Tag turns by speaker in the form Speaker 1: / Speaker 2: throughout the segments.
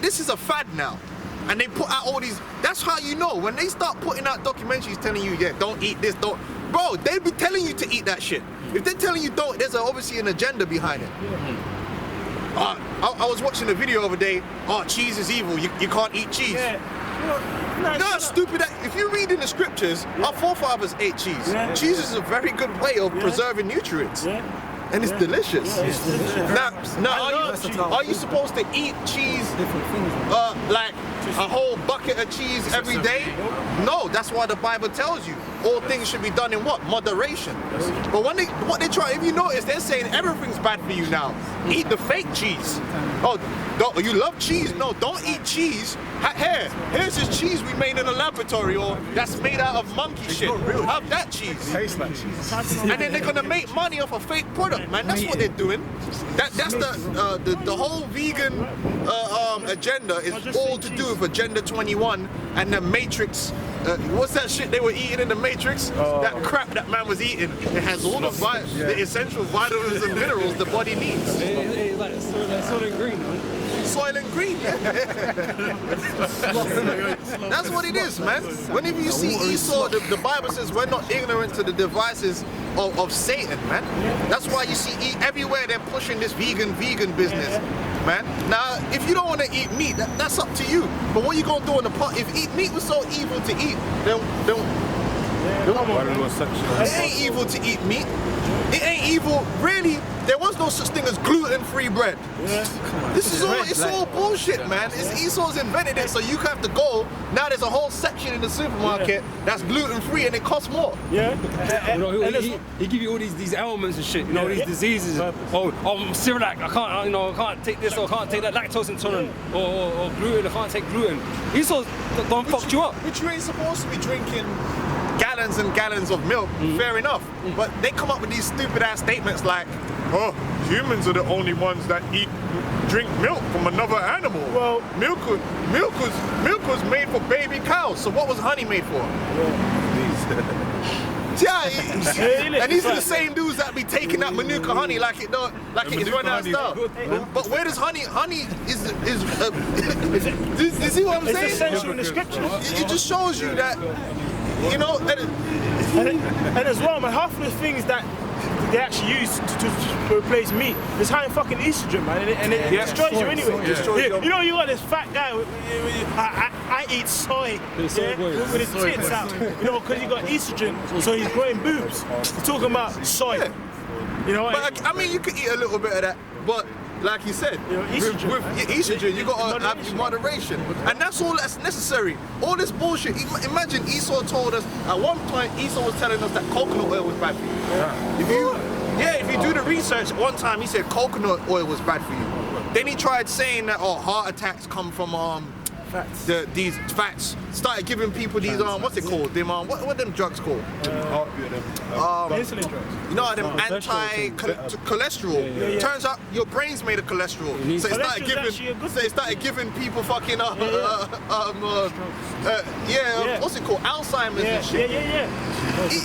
Speaker 1: this is a fad now. And they put out all these, that's how you know. When they start putting out documentaries telling you, yeah, don't eat this, don't. Bro, they be telling you to eat that shit. If they're telling you don't, there's obviously an agenda behind it. I was watching a video the other day, cheese is evil, you can't eat cheese.
Speaker 2: Yeah.
Speaker 1: You know how stupid that, if you read in the scriptures, our forefathers ate cheese. Cheese is a very good way of preserving nutrients. And it's delicious. Now, are you supposed to eat cheese, like a whole bucket of cheese every day? No, that's why the Bible tells you all things should be done in what? Moderation. But what they try, if you notice, they're saying everything's bad for you now. Eat the fake cheese. You love cheese? No, don't eat cheese. Here's this cheese we made in a laboratory, or that's made out of monkey shit. Have that cheese.
Speaker 3: Tastes like cheese.
Speaker 1: And then they're gonna make money off a fake product, man. That's what they're doing. That's the whole vegan agenda is all to do with Agenda 21 and the Matrix. What's that shit they were eating in the Matrix? That crap that man was eating. It has all the essential vitamins and minerals the body needs.
Speaker 2: Like soil and green, man.
Speaker 1: Soil and green. That's what it is, man. Whenever you see Esau, the Bible says we're not ignorant to the devices of Satan, man. That's why you see everywhere they're pushing this vegan business, man. Now, if you don't want to eat meat, that's up to you. But what you gonna do in the pot? If meat was so evil to eat, then it ain't evil to eat meat. It ain't evil, really. There was no such thing as gluten-free bread. This is all bullshit, man. Esau's invented it, so you have to go. Now there's a whole section in the supermarket that's gluten-free and it costs more.
Speaker 2: He give you all these ailments and shit, these diseases. I'm celiac, I can't take this, or I can't take that, lactose intolerant, or gluten, I can't take gluten. Esau don't fuck you up.
Speaker 1: Which you ain't supposed to be drinking gallons and gallons of milk, fair enough. But they come up with these stupid ass statements like, humans are the only ones that drink milk from another animal. Well, milk was made for baby cows. So what was honey made for? And these are the same dudes that be taking that Manuka honey like it is run out of stuff. But where does honey is do you see what I'm saying?
Speaker 4: It's essential in the scriptures.
Speaker 1: It just shows you that,
Speaker 4: and as well, man, half of the things that they actually use to replace meat is high in fucking estrogen, man, and it destroys you anyway. You got this fat guy. I eat soy, with his tits out, because he got estrogen, so he's growing boobs. He's talking about soy,
Speaker 1: But I mean, you could eat a little bit of that, but like you said, with estrogen, you got to have moderation. And that's all that's necessary. All this bullshit. Imagine Esau told us, at one point, Esau was telling us that coconut oil was bad for you. If you do the research, one time he said coconut oil was bad for you. Then he tried saying that, heart attacks come from
Speaker 4: fats.
Speaker 1: These fats. Started giving people these what's it called? Them what them drugs called?
Speaker 4: Insulin drugs.
Speaker 1: You know them anti-cholesterol. Turns out your brain's made of cholesterol. So it started giving people fucking what's it called? Alzheimer's and shit.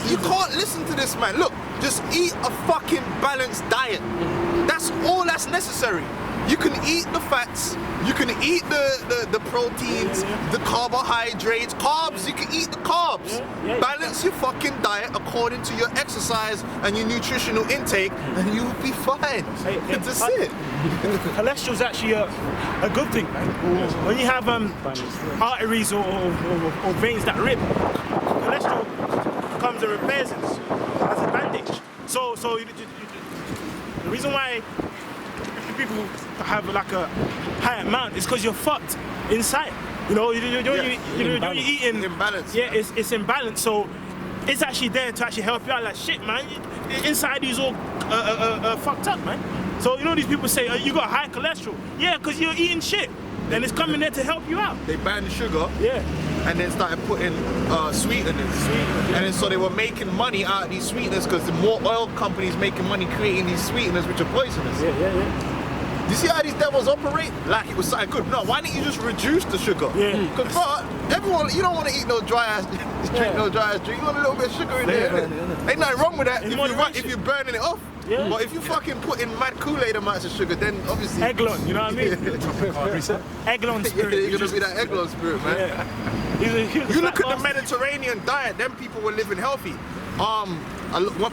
Speaker 1: You can't listen to this, man. Look, just eat a fucking balanced diet. That's all that's necessary. You can eat the fats, you can eat the proteins, the carbohydrates, carbs, you can eat the carbs. Balance your fucking diet according to your exercise and your nutritional intake, and you will be fine. That's it.
Speaker 4: Cholesterol's actually a good thing, man. When you have arteries or veins that rip, cholesterol comes and repairs it as a bandage. So the reason why people have like a high amount is because you're fucked inside. You're eating
Speaker 1: imbalance.
Speaker 4: Yeah, it's imbalanced. So it's actually there to actually help you out. Like shit, man. Inside you's all fucked up, man. So these people say you got high cholesterol. Yeah, because you're eating shit, and it's coming there to help you out.
Speaker 1: They banned sugar.
Speaker 4: Yeah.
Speaker 1: And then started putting sweeteners. And then so they were making money out of these sweeteners because the more oil companies making money creating these sweeteners which are poisonous. You see how these devils operate? Like it was something good. No, why didn't you just reduce the sugar?
Speaker 4: Yeah.
Speaker 1: Because everyone, you don't want to eat no dry ass drink, no dry ass drink. You want a little bit of sugar in there. Innit? Ain't nothing wrong with that if you're burning it off.
Speaker 4: Yeah.
Speaker 1: But if you fucking put in mad Kool-Aid amounts of sugar, then obviously
Speaker 4: Eglon, you know what I mean? Eglon spirit.
Speaker 1: you're gonna be that Eglon spirit, man.
Speaker 4: Yeah.
Speaker 1: You look at the Mediterranean diet, them people were living healthy.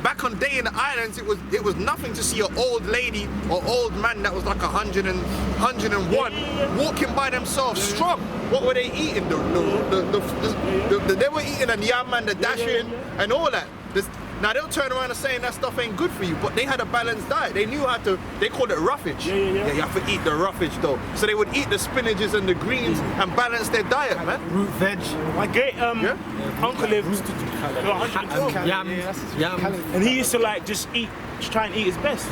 Speaker 1: Back on day in the islands, it was nothing to see an old lady or old man that was like 101 walking by themselves strong. What were they eating? They were eating a yam and the dashing and all that. Now they'll turn around and saying that stuff ain't good for you, but they had a balanced diet. They knew how to, they called it roughage.
Speaker 4: Yeah.
Speaker 1: You have to eat the roughage though. So they would eat the spinaches and the greens and balance their diet, man.
Speaker 3: Root veg.
Speaker 4: My great uncle lived 112.
Speaker 3: Yam.
Speaker 4: And he used to like just try and eat his best.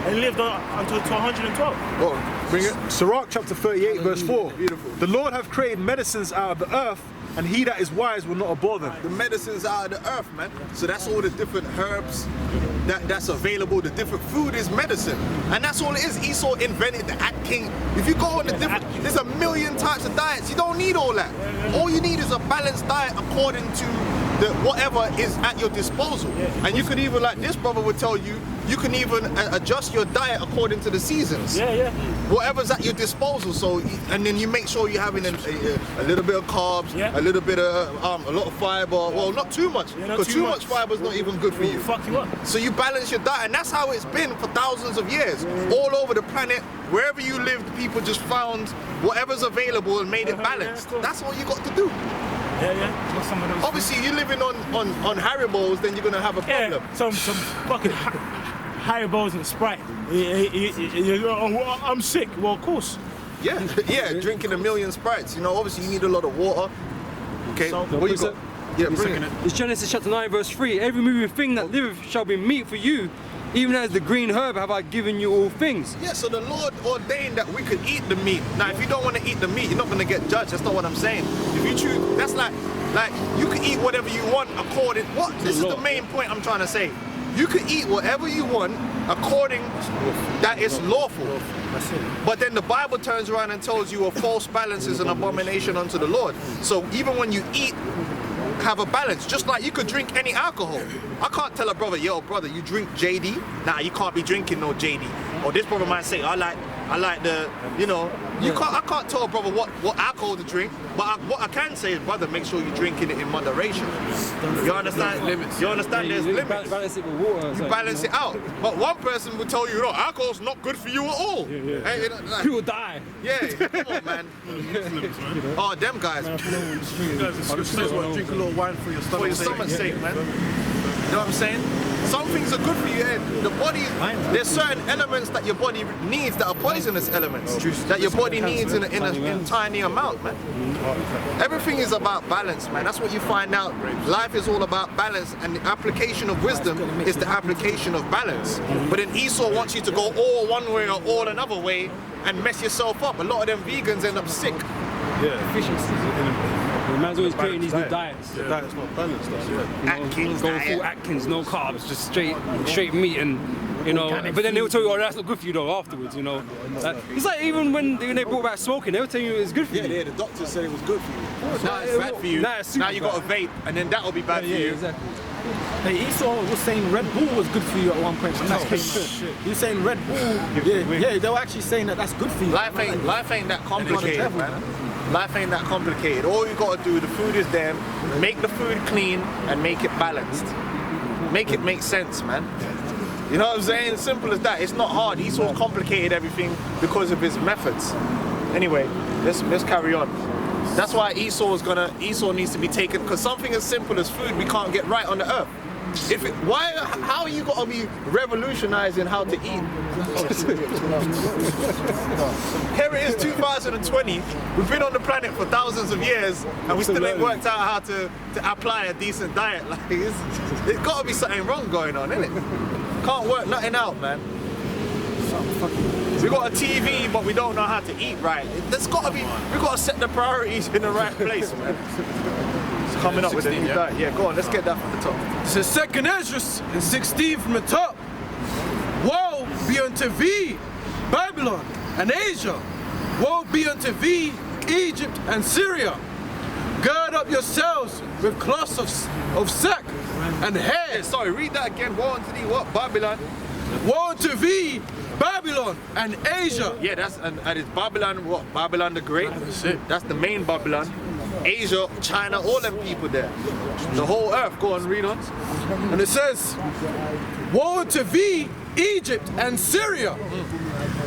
Speaker 4: And he lived until 112.
Speaker 1: Oh, bring it.
Speaker 3: Sirach chapter 38 verse 4.
Speaker 1: Beautiful.
Speaker 3: The Lord hath created medicines out of the earth, and he that is wise will not abhor them.
Speaker 1: The medicines out of the earth, man. So that's all the different herbs that's available. The different food is medicine. And that's all it is. Esau invented the Atkins. If you go on the different, there's a million types of diets. You don't need all that. All you need is a balanced diet according to whatever is at your disposal. And you could even, like this brother would tell you, you can even adjust your diet according to the seasons.
Speaker 4: Yeah.
Speaker 1: Whatever's at your disposal. So, and then you make sure you're having a little bit of carbs, a little bit of a lot of fiber. Well, not too much, because too much fiber is not even good for you.
Speaker 4: Fuck you up.
Speaker 1: So you balance your diet, and that's how it's been for thousands of years. All over the planet, wherever you lived, people just found whatever's available and made it balanced. That's all you got to do.
Speaker 4: Yeah.
Speaker 1: Obviously, you're living on Haribos, then you're gonna have a problem.
Speaker 4: Yeah, some fucking Haribos and Sprite. I'm sick. Well, of course.
Speaker 1: Yeah, drinking a million Sprites. You know, obviously you need a lot of water. Okay, what you got? Yeah, bring it.
Speaker 2: It's Genesis chapter 9 verse 3. Every moving thing that liveth shall be meat for you, even as the green herb have I given you all things.
Speaker 1: Yeah, so the Lord ordained that we could eat the meat. Now, if you don't want to eat the meat, you're not going to get judged. That's not what I'm saying. If you choose, that's like you can eat whatever you want according. This is the main point I'm trying to say. You can eat whatever you want according that it's lawful. But then the Bible turns around and tells you a false balance is an abomination unto the Lord. So even when you eat, have a balance. Just like you could drink any alcohol. I can't tell a brother, yo brother, you drink JD? Nah, you can't be drinking no JD. Or this brother might say, I like the, you know, I can't tell a brother what alcohol to drink, but what I can say is, brother, make sure you're drinking it in moderation. You understand? Limits. You understand? There's limits.
Speaker 2: Balance it with water.
Speaker 1: You balance it out. But one person will tell you, no, alcohol's not good for you at all. Hey,
Speaker 2: You will die.
Speaker 1: Yeah, come on, man. Oh, them guys.
Speaker 3: Drink a little wine for your stomach.
Speaker 1: For your stomach's sake, man. You know what I'm saying? Some things are good for you. The body, there's certain elements that your body needs that are poisonous elements that your body needs in a tiny amount, man. Everything is about balance, man. That's what you find out. Life is all about balance, and the application of wisdom is the application of balance. But then Esau wants you to go all one way or all another way and mess yourself up. A lot of them vegans end up sick.
Speaker 2: The man's always creating these new diets.
Speaker 3: The diet's not balanced,
Speaker 1: Atkins
Speaker 2: Going
Speaker 1: diet.
Speaker 2: full Atkins, no carbs, just straight meat, and you know. But then they'll tell you, oh, that's not good for you though. Afterwards, you know. It's like even when they brought back smoking, they'll tell you it's good for you.
Speaker 1: Yeah, the doctors said it was good for you. Now it's bad for you. Now you got to vape, and then that'll be bad for you.
Speaker 2: Exactly.
Speaker 3: Hey, Esau was saying Red Bull was good for you at one point. He was saying Red Bull. Yeah, they were actually saying that that's good for you.
Speaker 1: Life ain't that complicated, man. Life ain't that complicated. All you gotta do, the food is there, make the food clean and make it balanced. Make it make sense, man. You know what I'm saying? Simple as that. It's not hard. Esau complicated everything because of his methods. Anyway, let's carry on. That's why Esau needs to be taken, because something as simple as food we can't get right on the earth. How are you gonna be revolutionizing how to eat? Here it is 2020, we've been on the planet for thousands of years and we still ain't worked out how to apply a decent diet. Like there's gotta be something wrong going on, innit? Can't work nothing out, man. We got a TV, but we don't know how to eat right. We gotta set the priorities in the right place, man. Coming up 16, with a new diet. Yeah, go on, let's get that from the top.
Speaker 5: This is 2nd Esdras and 16 from the top. Woe be unto thee, Babylon, and Asia. Woe be unto thee, Egypt and Syria. Gird up yourselves with cloths of sack and hair.
Speaker 1: Sorry, read that again. Woe unto thee, what? Babylon.
Speaker 5: Woe unto thee, Babylon and Asia.
Speaker 1: Yeah, and it's Babylon, what? Babylon the Great. That's it. That's the main Babylon. Asia, China, all them people there. The whole earth. Go on, read on.
Speaker 5: And it says, woe unto thee, Egypt and Syria.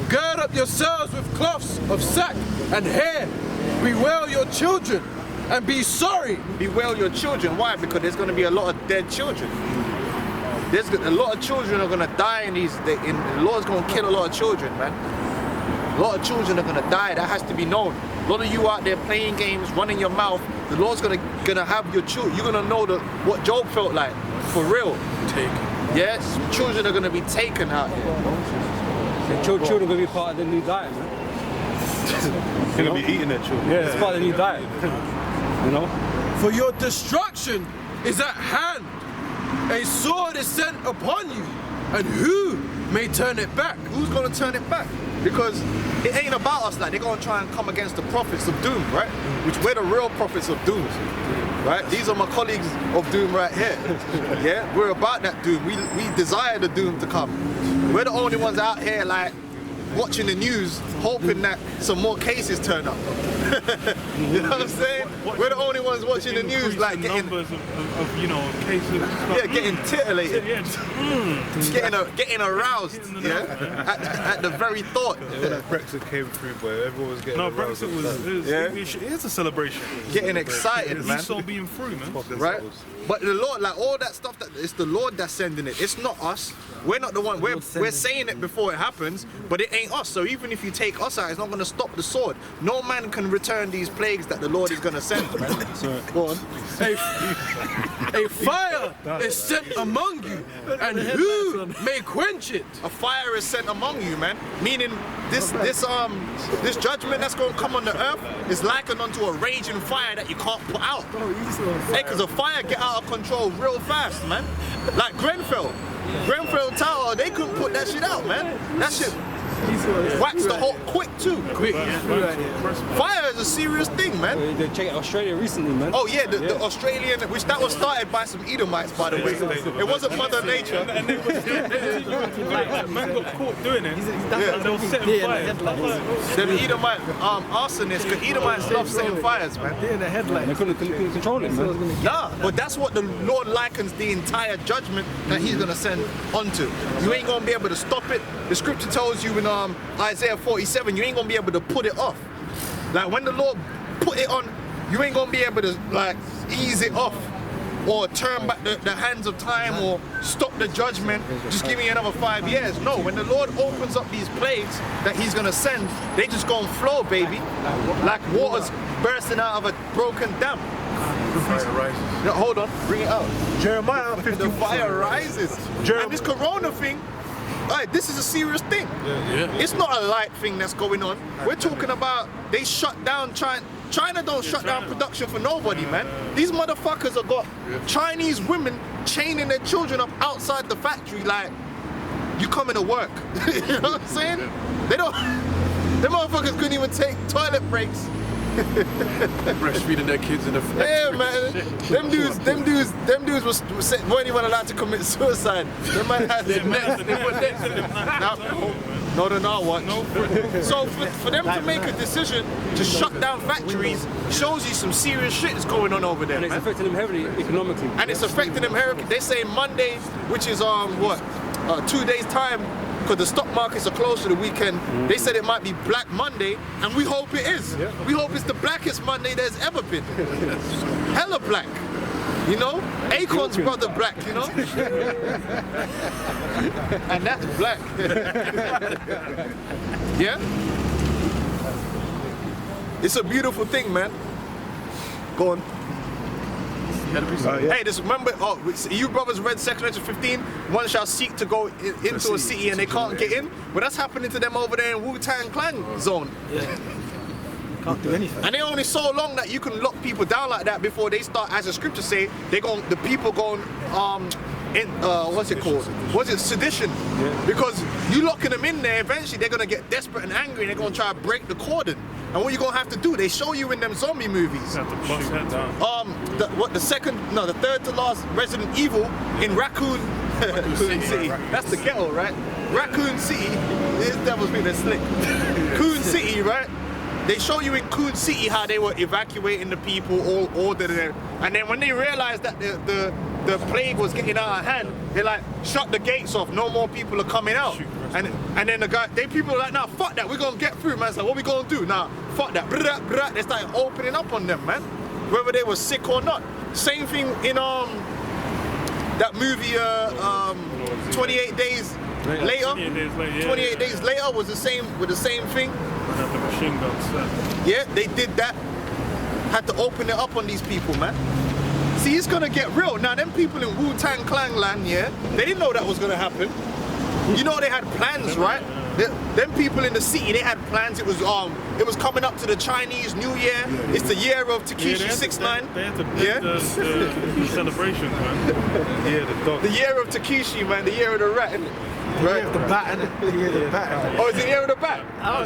Speaker 5: Gird up yourselves with cloths of sack and hair. Bewail your children and be sorry.
Speaker 1: Bewail your children. Why? Because there's going to be a lot of dead children. There's a lot of children are going to die in these. The Lord's going to kill a lot of children, man. A lot of children are going to die. That has to be known. A lot of you out there playing games, running your mouth. The Lord's going to have your children. You're going to know what Job felt like. For real. Yes, children are going to be taken out here.
Speaker 2: Children are going to be part of the new diet, man.
Speaker 6: They're going to be eating their children.
Speaker 2: Yeah, it's part of the new diet. You know?
Speaker 5: For your destruction is at hand. A sword is sent upon you. And who may turn it back?
Speaker 1: Who's going to turn it back? Because it ain't about us. Like, they're going to try and come against the prophets of doom, right? Which we're the real prophets of doom, right? These are my colleagues of doom right here. Yeah, we're about that doom. We desire the doom to come. We're the only ones out here, like, watching the news, hoping that some more cases turn up. You know what I'm saying? We're the only ones watching the news, like getting
Speaker 6: numbers of cases.
Speaker 1: yeah, getting titillated,
Speaker 6: Yeah.
Speaker 1: getting aroused, yeah, at the very thought.
Speaker 6: When that Brexit came through, but everyone was getting No, aroused Brexit at that. It's a celebration.
Speaker 1: Getting excited, man.
Speaker 6: Esau being through, man.
Speaker 1: Right? But the Lord, like all that stuff, it's the Lord that's sending it. It's not us. We're not the one. We're saying it before it happens, but it ain't us. So even if you take us out, it's not going to stop the sword. No man can return these plagues that the Lord is going to send. Go on.
Speaker 5: A fire is sent among you, and who may quench it?
Speaker 1: A fire is sent among you, man. Meaning this judgment that's going to come on the earth is likened unto a raging fire that you can't put out. Hey, because a fire get out of control real fast, man. Like Grenfell Tower, they couldn't put that shit out, man. That shit waxed the whole quick too. Fire is a serious thing, man.
Speaker 2: They checked Australia recently, man.
Speaker 1: Oh yeah, the Australian, which that was started by some Edomites, by the way. It wasn't Mother Nature.
Speaker 6: And they man got caught doing it. And they were setting fire.
Speaker 1: Them Edomite arsonists, because Edomites love setting fires, man.
Speaker 2: They couldn't control it, man.
Speaker 1: Nah, but that's what the Lord likens the entire judgment that He's gonna send onto. You ain't gonna be able to stop it. The scripture tells you in Isaiah 47, you ain't gonna be able to put it off. Like when the Lord put it on, you ain't gonna be able to like ease it off or turn back the hands of time or stop the judgment. Just give me another 5 years. No, when the Lord opens up these plagues that He's gonna send, they just gonna flow, baby, like waters bursting out of a broken dam.
Speaker 6: The fire rises.
Speaker 1: No, hold on, bring it out.
Speaker 6: Jeremiah 50.
Speaker 1: The fire rises. And this corona thing, this is a serious thing. It's not a light thing that's going on. We're talking about they shut down China don't shut down production for nobody, man. These motherfuckers have got Chinese women chaining their children up outside the factory like, you coming to work. You know what I'm saying? Them motherfuckers couldn't even take toilet breaks.
Speaker 5: Breastfeeding their kids in the factory.
Speaker 1: Yeah, man. Them dudes weren't even allowed to commit suicide. They might have their nets. No, they're not what. So for them to make a decision to shut down factories shows you some serious shit is going on over there.
Speaker 2: And it's affecting them heavily economically.
Speaker 1: And it's affecting them heavily. They say Monday, which is 2 days time, because the stock markets are close to the weekend. They said it might be Black Monday, and we hope it is. We hope it's the blackest Monday there's ever been. Hella black. You know? Akon's brother black, you know? And that's black. Yeah? It's a beautiful thing, man. Go on. Hey, just remember, you brothers read 2 Corinthians 15, one shall seek to go into a city and they can't get in. Well, that's happening to them over there in Wu-Tang Clan zone.
Speaker 3: Can't do anything.
Speaker 1: And they only so long that you can lock people down like that before they start, as the scriptures say, the people going what's it called? Was it sedition? Because you locking them in there, eventually they're gonna get desperate and angry and they're gonna try to break the cordon. And what you gonna have to do? They show you in them zombie movies.
Speaker 6: Have to bust head down.
Speaker 1: The third to last Resident Evil in Raccoon City. That's the ghetto, right? Raccoon City. This devil's being a slick. Coon City, right? They show you in Coon City how they were evacuating the people, all ordered it. And then when they realized that the plague was getting out of hand, they like shut the gates off. No more people are coming out. And then people are like, nah, fuck that. We're gonna get through, man. So what we gonna do? Nah, fuck that. They started opening up on them, man. Whether they were sick or not. Same thing in that movie 28 Days Later. 28 Days Later was the same thing.
Speaker 6: The machine guns.
Speaker 1: Yeah, they did that. Had to open it up on these people, man. See, it's gonna get real. Now, them people in Wu-Tang Clan land, yeah, they didn't know that was gonna happen. You know they had plans, right? Them people in the city, they had plans. It was coming up to the Chinese New Year. It's the year of Takeshi 6ix9ine.
Speaker 6: They had to build the celebrations, man. Yeah, the dog.
Speaker 1: The year of Takeshi, man. The year of the rat. Right.
Speaker 3: The bat, innit?
Speaker 1: Oh, it's the year of the bat.
Speaker 6: Oh,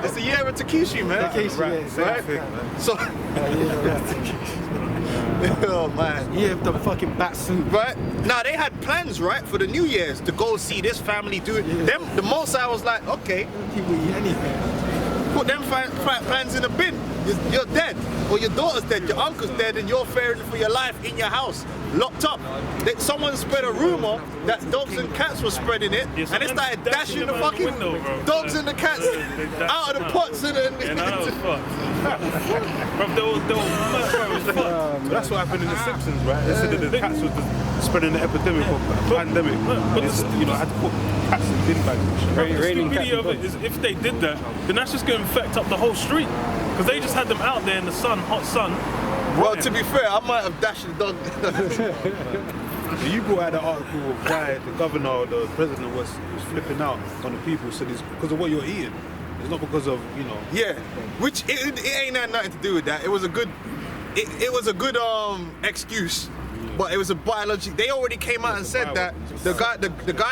Speaker 1: it's the year of Takeshi, man. Right? So. Oh man.
Speaker 3: Yeah, the fucking bat suit.
Speaker 1: Right? Now they had plans, right, for the New Year's to go see this family do it. Them, the Mossad was like, okay,
Speaker 3: People eat anything.
Speaker 1: put them plans in a bin. You're dead, or your daughter's dead, your uncle's dead, and you're fearing for your life in your house, locked up. Someone spread a rumor that dogs and cats were spreading it, and they started dashing the fucking dogs and the cats out of the pots and then.
Speaker 6: Yeah, that was fucked. Bro, they were mad, bro, it was fucked.
Speaker 7: That's what happened in The Simpsons, right? They said that the cats were spreading the epidemic or pandemic.
Speaker 6: But
Speaker 7: had to put cats in bin bags and shit.
Speaker 6: the stupidity of it is if they did that, then that's just going to infect up the whole street. Because they just had them out there in the sun, hot sun.
Speaker 1: Well, to be fair, I might have dashed the dog.
Speaker 7: You brought out the article of why the governor or the president was flipping out on the people. So it's because of what you're eating. It's not because of,
Speaker 1: Yeah, which it ain't had nothing to do with that. It was a good, it was a good excuse, but it was a biology. They already came out and said that the guy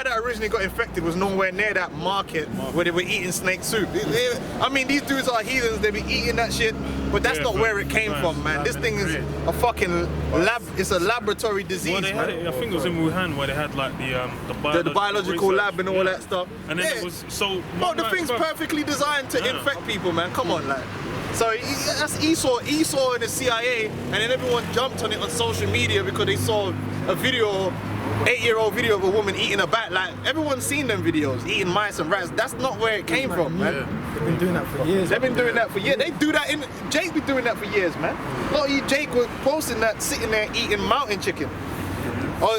Speaker 1: that originally got infected was nowhere near that market where they were eating snake soup. I mean, these dudes are heathens. They be eating that shit, but that's not where it came from, man. This thing is a fucking lab. It's a laboratory disease.
Speaker 6: Well, they had it, I think it was in Wuhan where they had like the
Speaker 1: biological
Speaker 6: research.
Speaker 1: lab and all that stuff.
Speaker 6: And then it was so.
Speaker 1: Bro, the thing's perfectly designed to infect people, man. Come on, like. So that's Esau and the CIA, and then everyone jumped on it on social media because they saw a video, 8-year-old video of a woman eating a bat. Like, everyone's seen them videos, eating mice and rats. That's not where it came from, man.
Speaker 3: They've been doing that for years.
Speaker 1: They've been doing that for years. They do that Jake been doing that for years, man. Look, Jake was posting that, sitting there eating mountain chicken. Oh,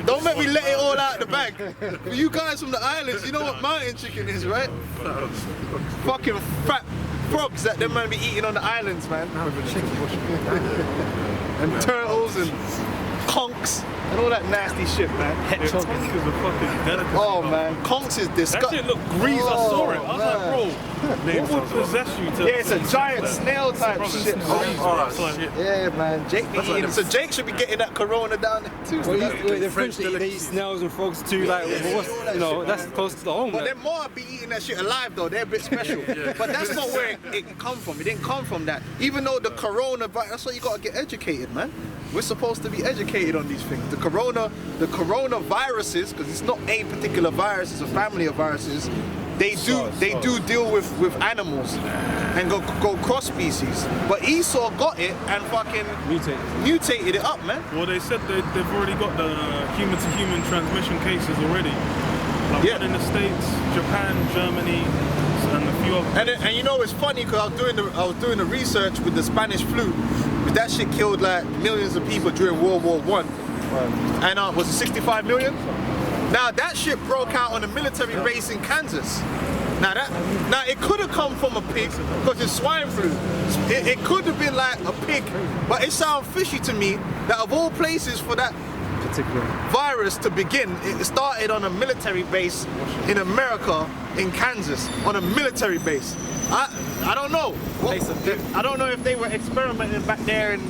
Speaker 1: don't make me let it all out the bag. For you guys from the islands, you know what mountain chicken is, right? Fucking fat frogs that them man be eating on the islands, man. And turtles and conchs and all that nasty shit, man.
Speaker 6: Hedgehog is a fucking delicate.
Speaker 1: Oh man, conchs is
Speaker 6: That
Speaker 1: disgusting.
Speaker 6: shit looked greasy. I saw it. I was like, bro, what would possess you to?
Speaker 1: Yeah, it's a giant snail type shit. Yeah, man. Jake be eating. So Jake should be getting that corona down there too.
Speaker 2: The French they eat snails and frogs too. Like, that's close to the home.
Speaker 1: But
Speaker 2: Like.
Speaker 1: them more be eating that shit alive though. They're a bit special. But that's not where it come from. It didn't come from that. Even though the coronavirus, that's why you gotta get educated, man. We're supposed to be educated on these things. The coronaviruses, because it's not a particular virus, it's a family of viruses. They do deal with animals and go cross species. But Esau got it and fucking mutated it up, man.
Speaker 6: Well, they said they've already got the human-to-human transmission cases already. Like one in the States, Japan, Germany, and a few others.
Speaker 1: And you know it's funny because I was doing the research with the Spanish flu. That shit killed like millions of people during World War I. And was it 65 million? Now that shit broke out on a military base in Kansas. Now it could have come from a pig because it's swine flu. It could have been like a pig, but it sounds fishy to me that of all places for that particular virus to begin, it started on a military base in America, in Kansas, on a military base. I don't know. I don't know if they were experimenting back there in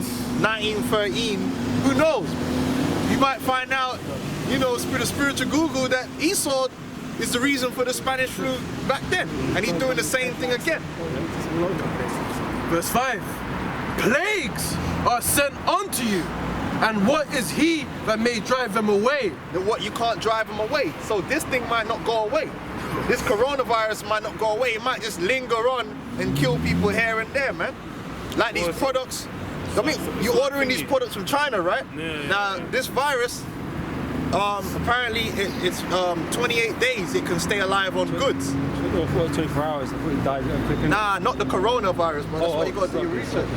Speaker 1: 1913. Who knows? might find out, you know, through the spiritual Google that Esau is the reason for the Spanish flu back then. And he's doing the same thing again.
Speaker 5: Verse 5. Plagues are sent unto you, and what is he that may drive them away?
Speaker 1: Then what, you can't drive them away. So this thing might not go away. This coronavirus might not go away. It might just linger on and kill people here and there, man. Like these products. I mean, you're ordering these products from China, right? Now, this virus, apparently it's 28 days it can stay alive on goods.
Speaker 2: 24 hours, I thought he died quicker.
Speaker 1: Nah, not the coronavirus, man. That's why you got to do your research.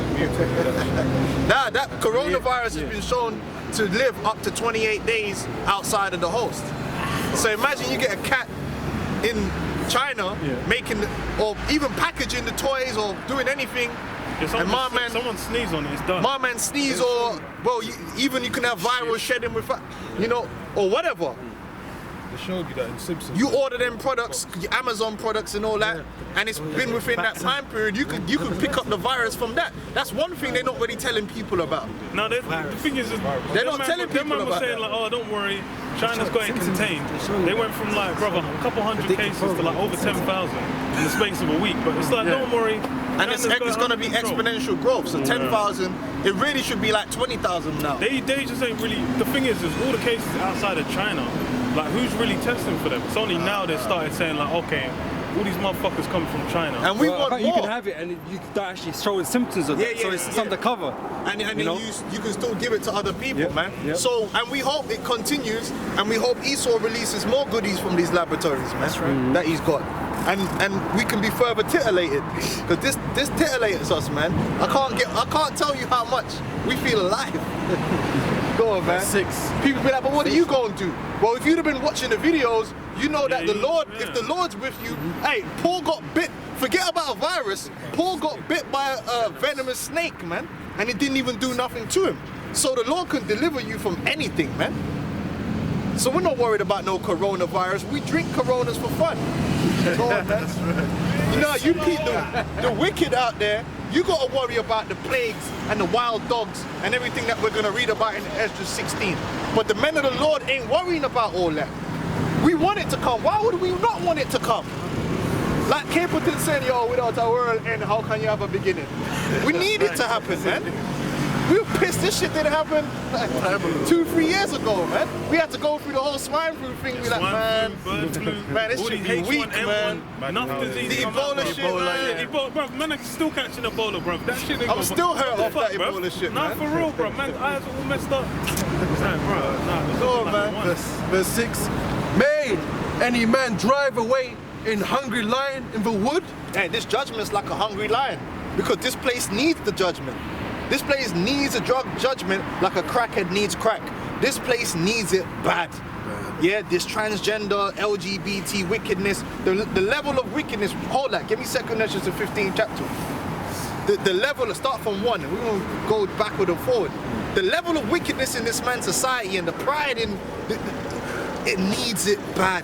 Speaker 1: Nah, that coronavirus has been shown to live up to 28 days outside of the host. So imagine you get a cat in China making, or even packaging the toys or doing anything. And my man,
Speaker 6: someone sneeze on it, it's done.
Speaker 1: My man sneeze, or well, even you can have viral shedding with, you know, or whatever.
Speaker 7: They showed you that in Simpsons.
Speaker 1: You order them products, your Amazon products and all that, and it's been within that time period. You could pick up the virus from that. That's one thing they're not really telling people about.
Speaker 6: No, the thing is,
Speaker 1: they're not telling people
Speaker 6: about
Speaker 1: about
Speaker 6: saying
Speaker 1: that.
Speaker 6: like, oh, don't worry, China's got it contained. They went from like, brother, a couple hundred cases to like over 10,000 in the space of a week. But it's like, don't worry.
Speaker 1: And it's going to be exponential growth. So 10,000, it really should be like 20,000 now.
Speaker 6: They just ain't really. The thing is all the cases outside of China. Like, who's really testing for them? It's only now they started saying like, okay, all these motherfuckers coming from China.
Speaker 1: And we want more.
Speaker 2: You can have it and you don't actually show the symptoms of it, so it's undercover.
Speaker 1: And
Speaker 2: you know?
Speaker 1: you can still give it to other people, man.
Speaker 2: Yep.
Speaker 1: So, and we hope it continues, and we hope Esau releases more goodies from these laboratories, man. That's right. That he's got. And we can be further titillated, because this titillates us, man. I can't tell you how much we feel alive. Go on, man.
Speaker 5: 6.
Speaker 1: People be like, but what are you going to do? Well, if you'd have been watching the videos, you know that the Lord, if the Lord's with you, hey, Paul got bit. Forget about a virus. Paul got bit by a venomous snake, man, and it didn't even do nothing to him. So the Lord can deliver you from anything, man. So we're not worried about no coronavirus. We drink Coronas for fun. Go on, man. You know, you people, the wicked out there, you got to worry about the plagues and the wild dogs and everything that we're going to read about in Esdras 16. But the men of the Lord ain't worrying about all that. We want it to come. Why would we not want it to come? Like Capleton said, yo, without a world end, how can you have a beginning? We need it to happen, man. We were pissed this shit didn't happen like 2-3 years ago, man. We had to go through the whole swine flu thing. We're like, man, this
Speaker 6: all
Speaker 1: should
Speaker 6: these
Speaker 1: be
Speaker 6: H1N1,
Speaker 1: weak, man.
Speaker 6: Enough disease.
Speaker 1: The Ebola shit, man.
Speaker 6: Bro, man, I'm still catching Ebola, bro. That shit ain't
Speaker 1: I'm still hurt off that Ebola shit,
Speaker 6: man. Nah, for real, bro. Man, eyes are all messed up.
Speaker 1: Go on, man.
Speaker 5: Verse 6. May any man drive away in hungry lion in the wood?
Speaker 1: Hey, this judgment's like a hungry lion, because this place needs the judgment. This place needs a drug judgment like a crackhead needs crack. This place needs it bad. Yeah, this transgender, LGBT wickedness, the level of wickedness, hold that, give me 2 Corinthians 15 chapter. The level, start from 1, and we're going to go backward and forward. The level of wickedness in this man's society and the pride in, it needs it bad.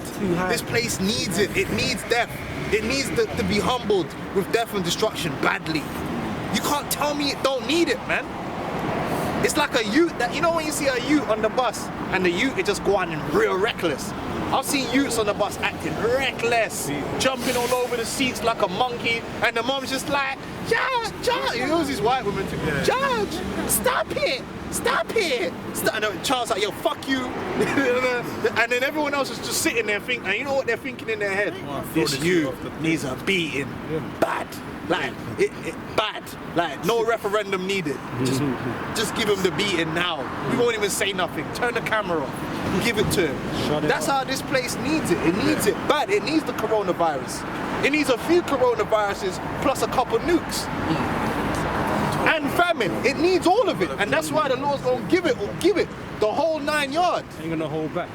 Speaker 1: This place needs it. It needs death. It needs to be humbled with death and destruction badly. You can't tell me it don't need it, man. It's like a youth that, you know when you see a youth on the bus and the youth is just going real reckless. I've seen youths on the bus acting reckless, jumping all over the seats like a monkey, and the mom's just like, Judge, he knows these white women too. Judge, stop it, stop it. And the child's like, yo, fuck you. And then everyone else is just sitting there thinking, and you know what they're thinking in their head? This youth needs a beating bad. Like, bad. Like, no referendum needed. Just give him the beating now. We won't even say nothing. Turn the camera off. Give it to him. That's how this place needs it. It needs it bad. It needs the coronavirus. It needs a few coronaviruses plus a couple nukes. And famine. It needs all of it. And that's why the Lord's going to give it the whole 9 yards.
Speaker 2: Ain't gonna hold back.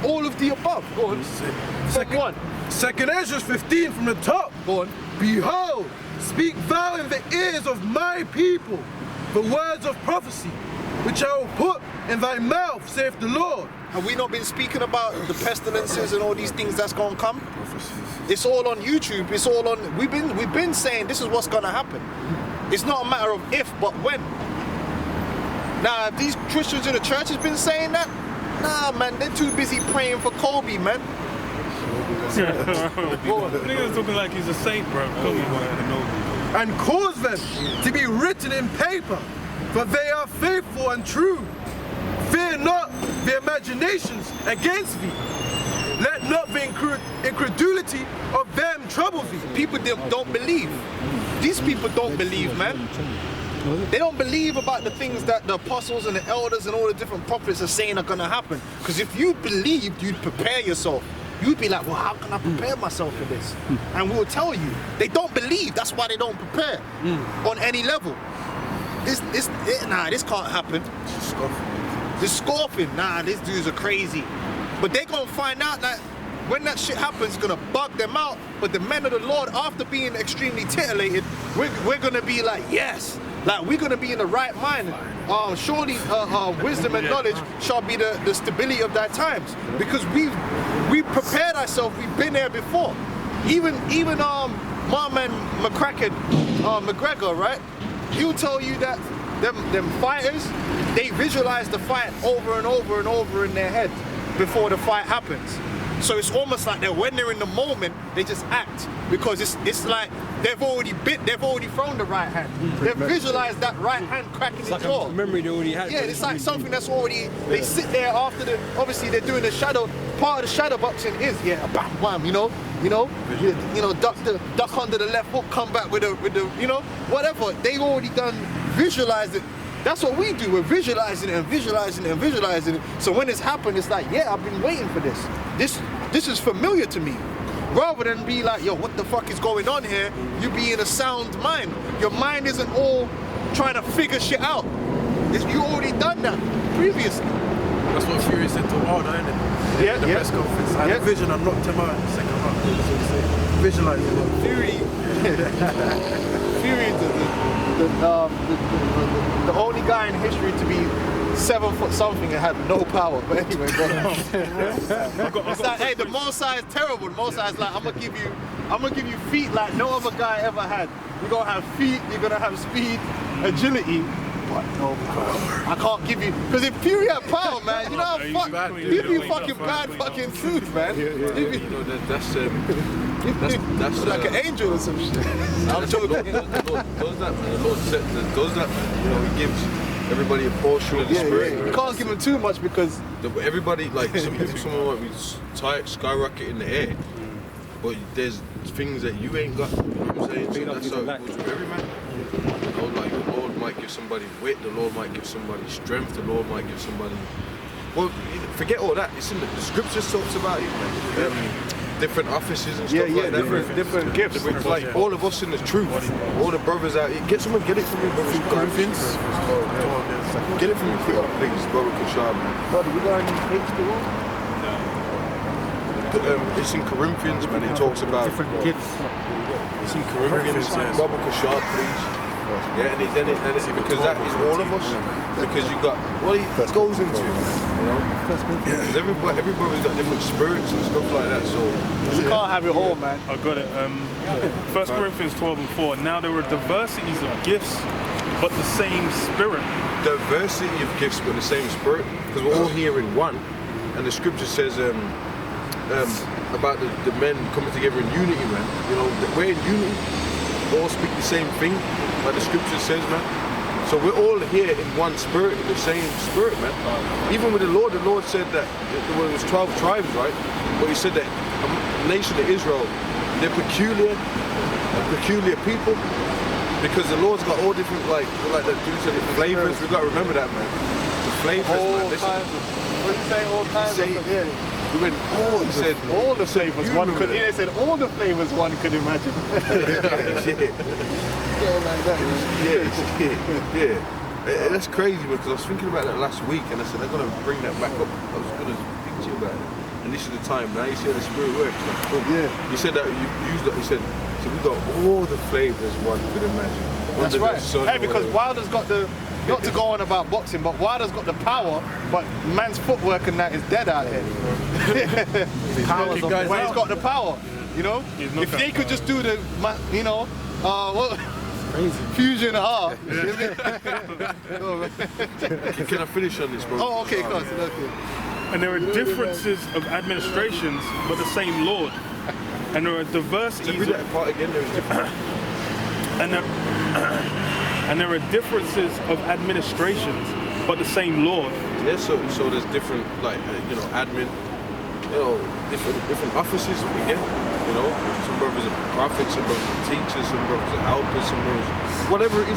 Speaker 1: All of the above. Go on. Second one.
Speaker 5: 2 Esdras 15 from the top.
Speaker 1: Go on.
Speaker 5: Behold, speak thou in the ears of my people the words of prophecy, which I will put in thy mouth, saith the Lord.
Speaker 1: Have we not been speaking about the pestilences and all these things that's going to come? It's all on YouTube. It's all on. We've been saying this is what's going to happen. It's not a matter of if, but when. Now, have these Christians in the church has been saying that? Nah, man, they're too busy praying for Kobe, man.
Speaker 6: Niggas talking like he's a saint, bro. Kobe, man.
Speaker 5: And cause them to be written in paper, for they are faithful and true. Fear not the imaginations against thee. Let not the incredulity of them trouble thee.
Speaker 1: People don't believe. These people don't believe, man. They don't believe about the things that the apostles and the elders and all the different prophets are saying are gonna happen. Because if you believed, you'd prepare yourself. You'd be like, well, how can I prepare myself for this? And we'll tell you. They don't believe. That's why they don't prepare on any level. Nah, this can't happen. They're scoffing. Nah, these dudes are crazy. But they're gonna find out that when that shit happens, it's gonna bug them out. But the men of the Lord, after being extremely titillated, we're gonna be like, yes. Like, we're gonna be in the right mind. Surely wisdom and knowledge shall be the stability of thy times. Because we've prepared ourselves, we've been there before. Even my man McGregor, right? He'll tell you that them fighters, they visualize the fight over and over and over in their head before the fight happens. So it's almost like that when they're in the moment, they just act, because it's like they've already thrown the right hand. They've visualized that right hand cracking the jaw.
Speaker 2: A memory they already had.
Speaker 1: Yeah, it's like something that's already. They sit there after obviously they're doing the shadow. Part of the shadow boxing is bam bam, duck under the left hook, come back with the whatever. They already done visualized it. That's what we do. We're visualizing it and visualizing it and visualizing it. So when it's happened, it's like, yeah, I've been waiting for this. This is familiar to me. Rather than be like, yo, what the fuck is going on here? You be in a sound mind. Your mind isn't all trying to figure shit out. You already done that previously.
Speaker 3: That's what Fury said to Wilder, isn't it?
Speaker 1: Yeah,
Speaker 3: the press conference. I had a vision, I knocked him out in the second half. That's what he said. Visualize it.
Speaker 1: Fury the only guy in history to be 7 foot something and had no power. But anyway, go on. It's like, hey, the Mosai is terrible. The Mosai is like, I'm gonna give you feet like no other guy ever had. You're gonna have feet, you're gonna have speed, agility, but no power. I can't give you, because if Fury had power, man, you know how he'd be fucking bad fucking suit, man. That's like an angel or some shit. I'm joking.
Speaker 8: Those that he gives everybody a portion of the spirit.
Speaker 1: You can't give him too much because
Speaker 8: everybody, like, someone might be skyrocket in the air, but there's things that you ain't got. You know what I'm saying? So that's how it goes with every man. Like, the Lord might give somebody wit, the Lord might give somebody strength, the Lord might give somebody. Well, forget all that. It's in the scriptures talks about it, man. Different offices and stuff like that.
Speaker 1: Different gifts.
Speaker 8: Like all of us in the truth, all the brothers out here. Get it from me, brothers.
Speaker 7: Corinthians.
Speaker 8: Get it from me, please, brother Kashab.
Speaker 1: Brother, we got any H2O?
Speaker 8: It's in Corinthians, man. It talks about
Speaker 3: different gifts.
Speaker 8: It's in Corinthians. Brother Kashab, please. Yeah, and it's because that is all of us. Because you got what he goes into, because everybody's got different spirits and stuff like that. So
Speaker 1: you can't have it all, man.
Speaker 6: I got it. 1 Corinthians 12:4. Now there are diversities of gifts, but the same spirit.
Speaker 8: Diversity of gifts, but the same spirit, because we're all here in one. And the scripture says about the men coming together in unity, man. You know, we're in unity. We all speak the same thing, like the scripture says, man. So we're all here in one spirit, in the same spirit, man. Even with the Lord said that it was 12 tribes, right? But he said that the nation of Israel, they're peculiar people, because the Lord's got all different, like the dude said, flavors. We got to remember that, man. The flavors, man.
Speaker 1: What did you say? All kinds of.
Speaker 8: He went, he said
Speaker 1: all the flavors one could. He said all the flavors one could imagine.
Speaker 8: Yeah. That's crazy, because I was thinking about that last week, and I said I'm gonna bring that back up. I was gonna speak to you about it, and this is the time now. You see how the spirit works. Like, cool. Yeah. He said that you used that. He said we got all the flavors one could imagine.
Speaker 1: That's right. Hey, because Wilder's got the. Not to go on about boxing, but Wilder's got the power, but man's footwork and that is dead out here. He's got the power, you know? If they could just do the, fusion hard.
Speaker 8: Can I finish on this, bro?
Speaker 1: Oh, okay, of course.
Speaker 6: And there are differences of administrations, but the same Lord. And there are diversities.
Speaker 8: Read that part again. There is different.
Speaker 6: And there are differences of administrations, but the same Lord.
Speaker 8: Yeah, so there's different, like, admin, different offices we get, some brothers are prophets, some brothers are teachers, some brothers are helpers, some brothers, whatever it is